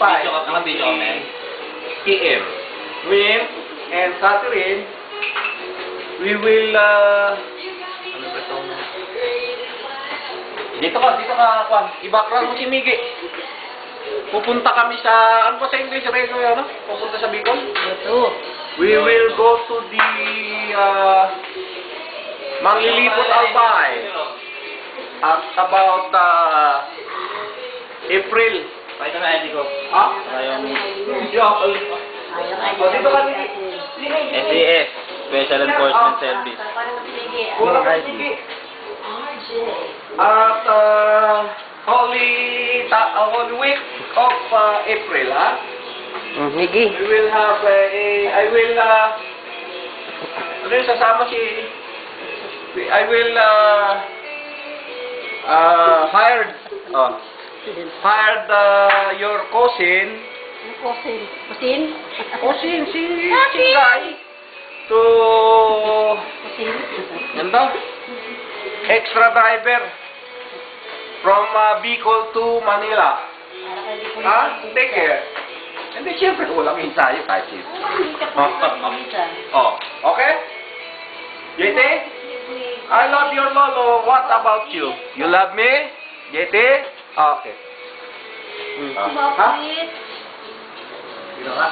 Naka-video kami. PM. Win and Catherine, we will, ano ba ito? Dito ka, Kwan. I-background mo si Miggy. Pupunta kami sa, ano ba sa English, Rego, ano? Pupunta sa Bicol? We will go to the, Manglilipot Albay. At about, April. Pakita na ID ko. Ha? Ayaw mo. O, dito ka, SES, Special Enforcement Service. Kulang ka, Miggy. At, Holy Week of April, ha? Miggy. We will have I will, ano yung sasama si, I will, hired your cousin, si Guy, to, yan daw, extra driver from Bicol to Manila. Ha? Take care. Hindi, siyempre, walang ensayo kahit sino. Oh, okay? JT? I love your lolo. What about you? You love me? JT? Okay. Ha? Gino ka?